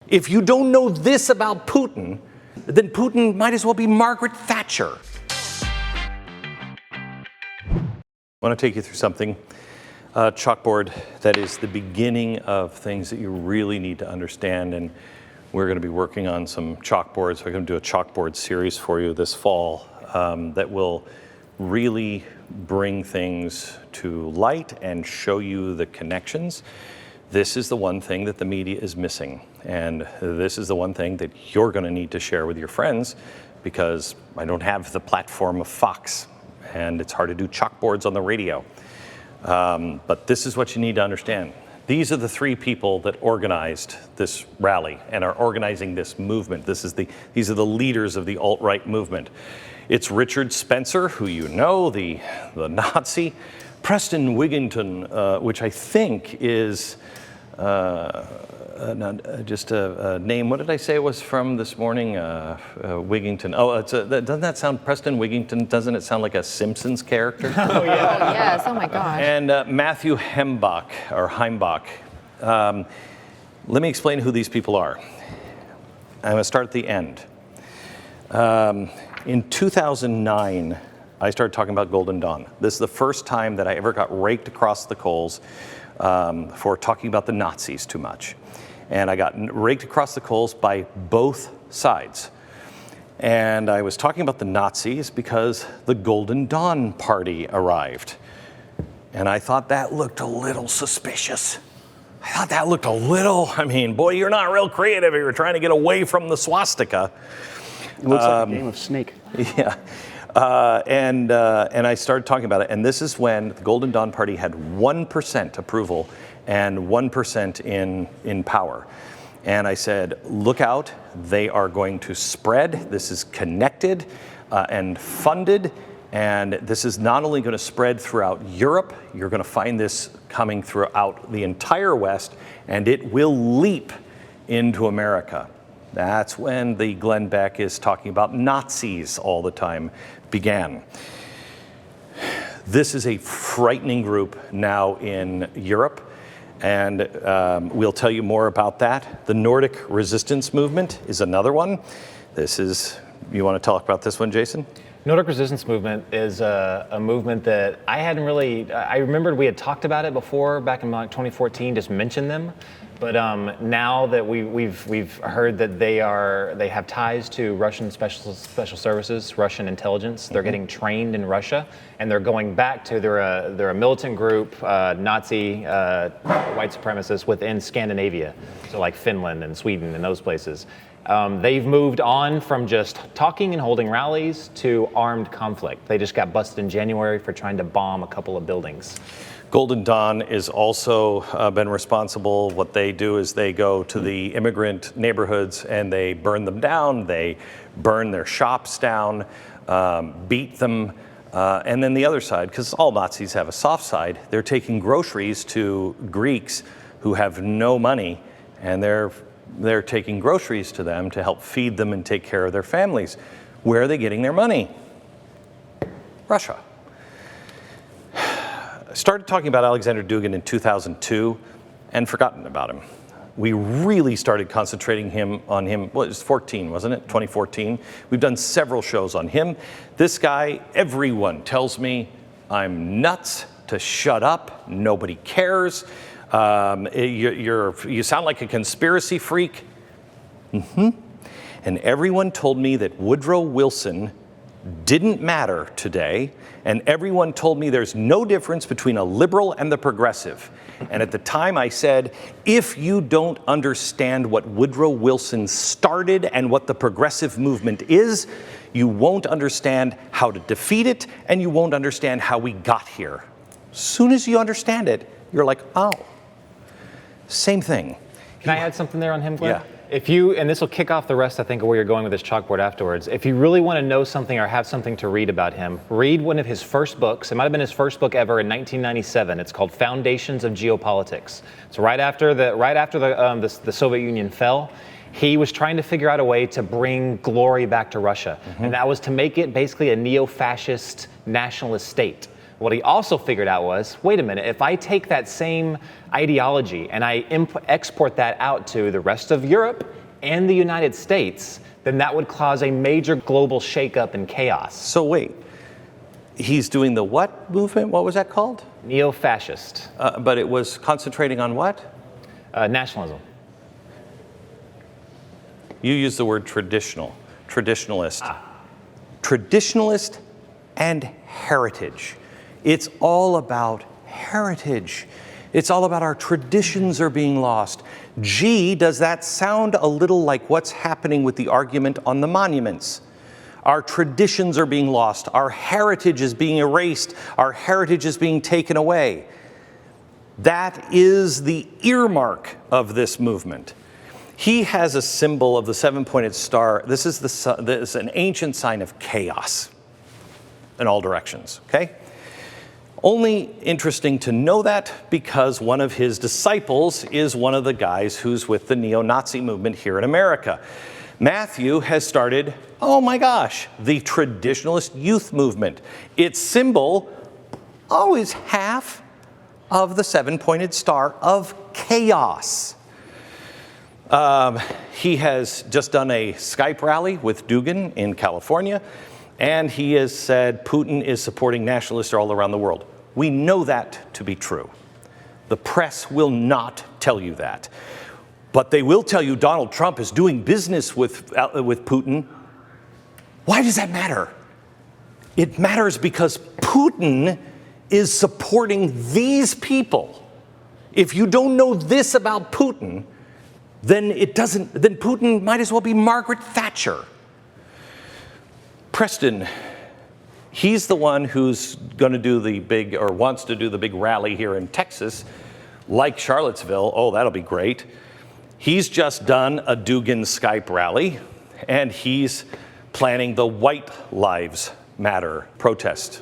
If you don't know this about Putin, then Putin might as well be Margaret Thatcher. I want to take you through something, chalkboard, that is the beginning of things that you really need to understand. And we're going to be working on some chalkboards. We're going to do a chalkboard series for you this fall that will really bring things to light and show you the connections. This is the one thing that the media is missing. And this is the one thing that you're going to need to share with your friends, because I don't have the platform of Fox, and it's hard to do chalkboards on the radio. But this is what you need to understand. These are the three people that organized this rally and are organizing this movement. These are the leaders of the alt-right movement. It's Richard Spencer, who you know, the Nazi. Preston Wigington, which I think is just a name. What did I say it was from this morning? Wigington. Oh, doesn't that sound, Preston Wigington, doesn't it sound like a Simpsons character? Oh, yeah. Oh, yes, oh my gosh. And Matthew Heimbach. Let me explain who these people are. I'm going to start at the end. In 2009, I started talking about Golden Dawn. This is the first time that I ever got raked across the coals for talking about the Nazis too much. And I got raked across the coals by both sides. And I was talking about the Nazis because the Golden Dawn party arrived. And I thought that looked a little suspicious. I mean, boy, you're not real creative if you're trying to get away from the swastika. It looks like a game of Snake. Yeah. And I started talking about it. And this is when the Golden Dawn Party had 1% approval and 1% in power. And I said, look out, they are going to spread. This is connected and funded. And this is not only going to spread throughout Europe, you're going to find this coming throughout the entire West, and it will leap into America. That's when the Glenn Beck is talking about Nazis all the time began. This is a frightening group now in Europe, and we'll tell you more about that. The Nordic resistance movement is another one. You want to talk about this one, Jason? Nordic resistance movement is a movement that I remembered we had talked about it before back in like 2014, just mentioned them. But now that we've heard that they have ties to Russian special services, Russian intelligence. They're getting trained in Russia, and they're going back to they're a militant group, Nazi white supremacists within Scandinavia, so like Finland and Sweden and those places. They've moved on from just talking and holding rallies to armed conflict. They just got busted in January for trying to bomb a couple of buildings. Golden Dawn is also been responsible. What they do is they go to the immigrant neighborhoods and they burn them down. They burn their shops down, beat them. And then the other side, because all Nazis have a soft side, they're taking groceries to Greeks who have no money, and they're taking groceries to them to help feed them and take care of their families. Where are they getting their money? Russia. I started talking about Alexander Dugin in 2002 and forgotten about him. We really started concentrating on him, it was 14, wasn't it? 2014. We've done several shows on him. This guy, everyone tells me I'm nuts, to shut up, nobody cares. You sound like a conspiracy freak. And everyone told me that Woodrow Wilson didn't matter today, and everyone told me there's no difference between a liberal and the progressive. And at the time I said, if you don't understand what Woodrow Wilson started and what the progressive movement is, you won't understand how to defeat it, and you won't understand how we got here. As soon as you understand it, you're like, oh, same thing. Can I add something there on him, Glenn? Yeah. And this will kick off the rest, I think, of where you're going with this chalkboard afterwards. If you really want to know something or have something to read about him, read one of his first books. It might have been his first book ever in 1997. It's called Foundations of Geopolitics. So right after the Soviet Union fell, he was trying to figure out a way to bring glory back to Russia. And that was to make it basically a neo-fascist nationalist state. What he also figured out was, wait a minute, if I take that same ideology and I export that out to the rest of Europe and the United States, then that would cause a major global shakeup and chaos. So wait, he's doing the what movement? What was that called? Neo-fascist. But it was concentrating on what? Nationalism. You use the word traditionalist. Traditionalist and heritage. It's all about heritage. It's all about our traditions are being lost. Gee, does that sound a little like what's happening with the argument on the monuments? Our traditions are being lost. Our heritage is being erased. Our heritage is being taken away. That is the earmark of this movement. He has a symbol of the seven-pointed star. This is an ancient sign of chaos in all directions, okay? Only interesting to know that because one of his disciples is one of the guys who's with the neo-Nazi movement here in America. Matthew has started, oh my gosh, the Traditionalist Youth Movement. Its symbol is half of the seven-pointed star of chaos. He has just done a Skype rally with Dugin in California, and he has said Putin is supporting nationalists all around the world. We know that to be true. The press will not tell you that. But they will tell you Donald Trump is doing business with Putin. Why does that matter? It matters because Putin is supporting these people. If you don't know this about Putin, then Putin might as well be Margaret Thatcher. Preston, he's the one who's going to do the big, or wants to do the big rally here in Texas, like Charlottesville. Oh, that'll be great. He's just done a Dugin Skype rally, and he's planning the White Lives Matter protest